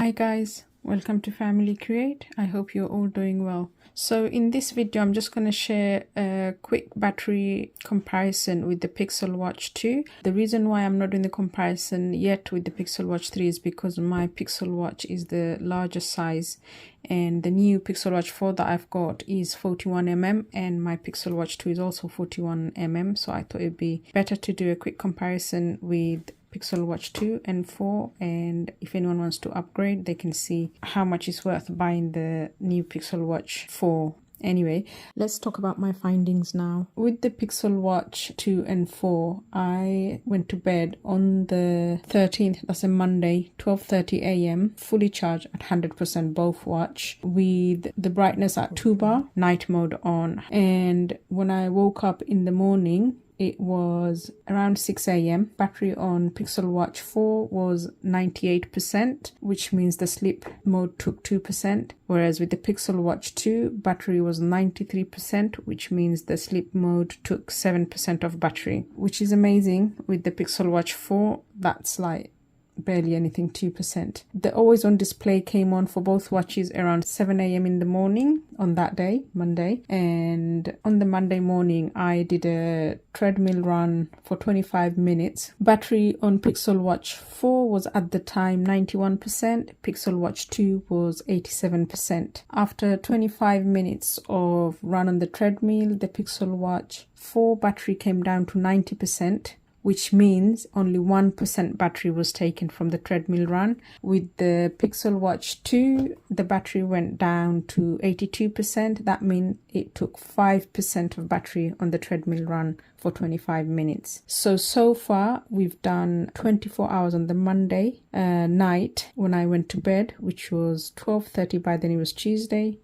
Hi guys, welcome to Family Create. I hope you're all doing well. So in this video I'm just going to share a quick battery comparison with the Pixel Watch 2. The reason why I'm not doing the comparison yet with the Pixel Watch 3 is because my Pixel Watch is the largest size and the new Pixel Watch 4 that I've got is 41mm and my Pixel Watch 2 is also 41mm, so I thought it'd be better to do a quick comparison with Pixel Watch 2 and 4, and if anyone wants to upgrade they can see how much it's worth buying the new Pixel Watch 4. Anyway, let's talk about my findings now. With the Pixel Watch 2 and 4, I went to bed on the 13th, that's a Monday, 12:30 a.m, fully charged at 100% both watch, with the brightness at 2 bar, night mode on. And when I woke up in the morning, it was around 6 a.m. Battery on Pixel Watch 4 was 98%, which means the sleep mode took 2%, whereas with the Pixel Watch 2, battery was 93%, which means the sleep mode took 7% of battery, which is amazing. With the Pixel Watch 4, that's like barely anything, 2%. The always on display came on for both watches around 7 a.m. in the morning on that day, Monday. And on the Monday morning, I did a treadmill run for 25 minutes. Battery on Pixel Watch 4 was at the time 91%. Pixel Watch 2 was 87%. After 25 minutes of run on the treadmill, the Pixel Watch 4 battery came down to 90%. Which means only 1% battery was taken from the treadmill run. With the Pixel Watch 2, the battery went down to 82%. That means it took 5% of battery on the treadmill run for 25 minutes. So far, we've done 24 hours on the Monday night when I went to bed, which was 12:30, by then it was Tuesday.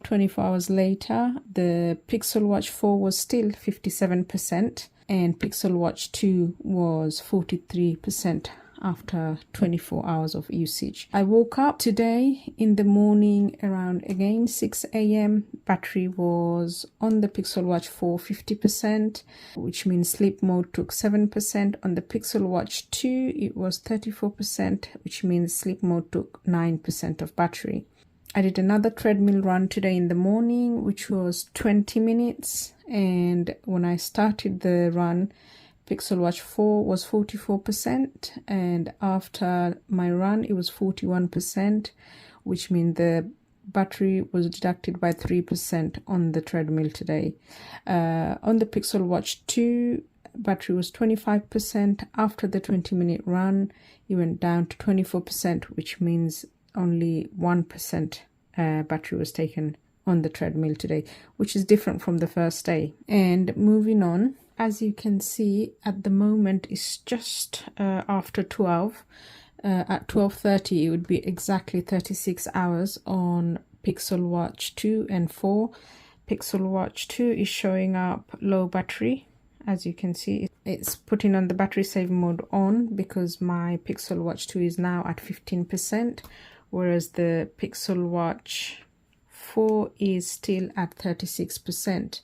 24 hours later, the Pixel Watch 4 was still 57%. And Pixel Watch 2 was 43% after 24 hours of usage. I woke up today in the morning around again 6 a.m. Battery was on the Pixel Watch 4 50%, which means sleep mode took 7%. On the Pixel Watch 2 it was 34%, which means sleep mode took 9% of battery. I did another treadmill run today in the morning, which was 20 minutes. And when I started the run, Pixel Watch 4 was 44%. And after my run, it was 41%, which means the battery was deducted by 3% on the treadmill today. On the Pixel Watch 2, battery was 25%. After the 20-minute run, it went down to 24%, which means only 1% battery was taken on the treadmill today, which is different from the first day. And moving on, as you can see at the moment it's just after 12. At 12:30 it would be exactly 36 hours on Pixel Watch 2 and 4. Pixel Watch 2 is showing up low battery. As you can see, it's putting on the battery saving mode on because my Pixel Watch 2 is now at 15%, whereas the Pixel Watch 4 is still at 36%.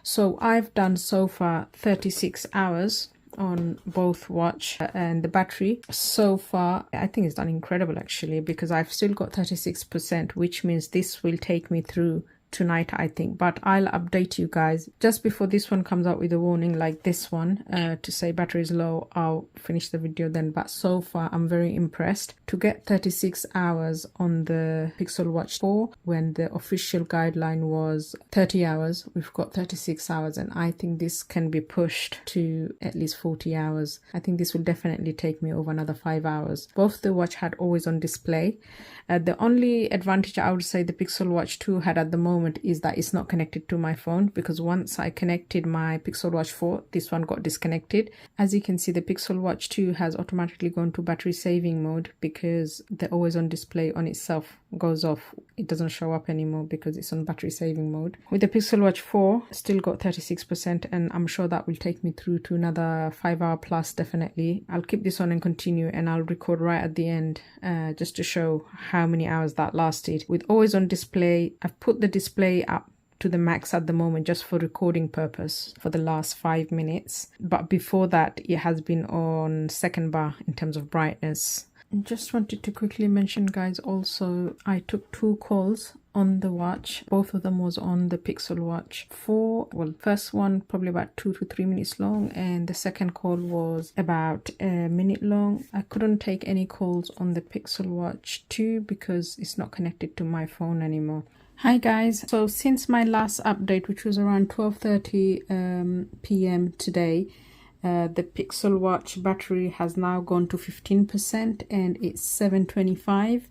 So I've done so far 36 hours on both watch and the battery. So far, I think it's done incredible actually, because I've still got 36%, which means this will take me through tonight, I think, but I'll update you guys just before this one comes out with a warning like this one to say battery is low. I'll finish the video then, but so far I'm very impressed to get 36 hours on the Pixel Watch 4 when the official guideline was 30 hours. We've got 36 hours and I think this can be pushed to at least 40 hours. I think this will definitely take me over another 5 hours. Both the watch had always on display. The only advantage I would say the Pixel Watch 2 had at the moment is that it's not connected to my phone, because once I connected my Pixel Watch 4, this one got disconnected. As you can see, the Pixel Watch 2 has automatically gone to battery saving mode because the always on display on itself goes off. It doesn't show up anymore because it's on battery saving mode. With the Pixel Watch 4, still got 36%, and I'm sure that will take me through to another 5 hour plus definitely. I'll keep this on and continue, and I'll record right at the end just to show how many hours that lasted. With always on display, I've put the display up to the max at the moment just for recording purpose for the last 5 minutes, but before that it has been on second bar in terms of brightness. Just wanted to quickly mention, guys, also I took 2 calls on the watch. Both of them was on the Pixel Watch 4. Well, first one probably about 2 to 3 minutes long, and the second call was about a minute long. I couldn't take any calls on the Pixel Watch 2 because it's not connected to my phone anymore. Hi guys, so since my last update, which was around 12:30 p.m. today, the Pixel Watch battery has now gone to 15% and it's 7:25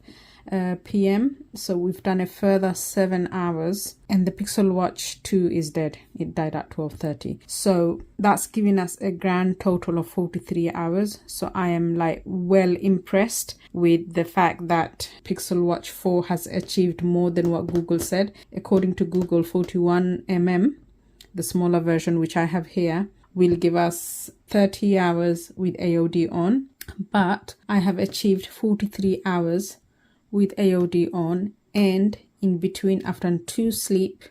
p.m. So we've done a further 7 hours and the Pixel Watch 2 is dead. It died at 12:30. So that's giving us a grand total of 43 hours. So I am like well impressed with the fact that Pixel Watch 4 has achieved more than what Google said. According to Google, 41mm, the smaller version which I have here, will give us 30 hours with AOD on, but I have achieved 43 hours with AOD on, and in between I've done 2 sleep,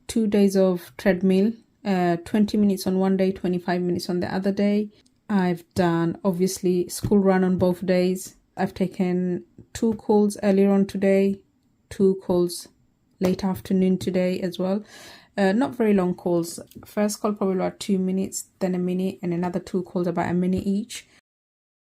2 days of treadmill, 20 minutes on one day, 25 minutes on the other day. I've done obviously school run on both days. I've taken 2 calls earlier on today, 2 calls late afternoon today as well. Not very long calls. First call probably about 2 minutes, then a minute, and another 2 calls about a minute each.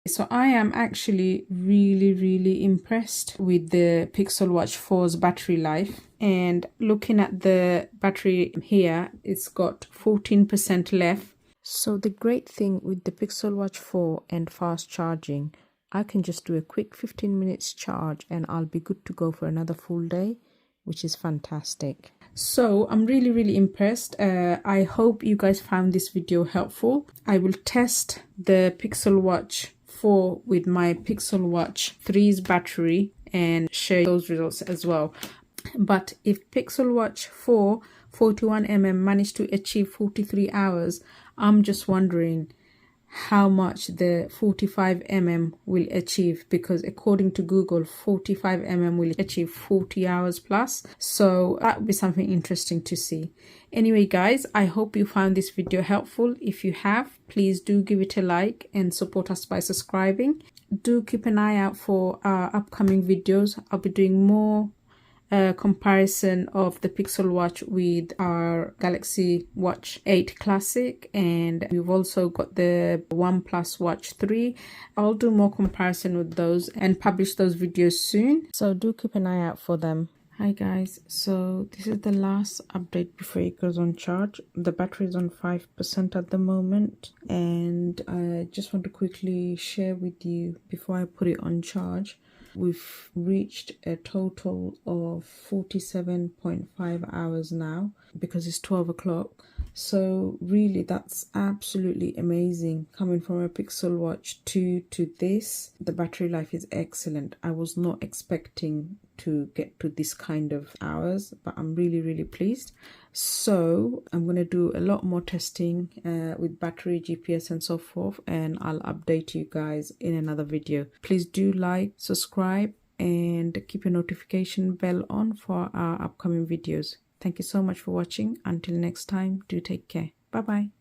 So I am actually really impressed with the Pixel Watch 4's battery life. And looking at the battery here, it's got 14% left. So the great thing with the Pixel Watch 4 and fast charging, I can just do a quick 15 minutes charge and I'll be good to go for another full day, which is fantastic. So I'm really impressed. I hope you guys found this video helpful. I will test the Pixel Watch 4 with my Pixel Watch 3's battery and share those results as well. But if Pixel Watch 4 41mm managed to achieve 43 hours, I'm just wondering how much the 45mm will achieve, because according to Google, 45mm will achieve 40 hours plus. So that would be something interesting to see. Anyway guys, I hope you found this video helpful. If you have, please do give it a like and support us by subscribing. Do keep an eye out for our upcoming videos. I'll be doing more comparison of the Pixel Watch with our Galaxy Watch 8 Classic, and we've also got the OnePlus Watch 3. I'll do more comparison with those and publish those videos soon, so do keep an eye out for them. Hi guys, so this is the last update before it goes on charge. The battery is on 5% at the moment, and I just want to quickly share with you before I put it on charge. We've reached a total of 47.5 hours now because it's 12 o'clock. So really that's absolutely amazing. Coming from a Pixel Watch 2 to this, the battery life is excellent. I was not expecting to get to this kind of hours, but I'm really pleased. So I'm going to do a lot more testing with battery, GPS and so forth, and I'll update you guys in another video. Please do like, subscribe and keep your notification bell on for our upcoming videos. Thank you so much for watching. Until next time, do take care. Bye bye.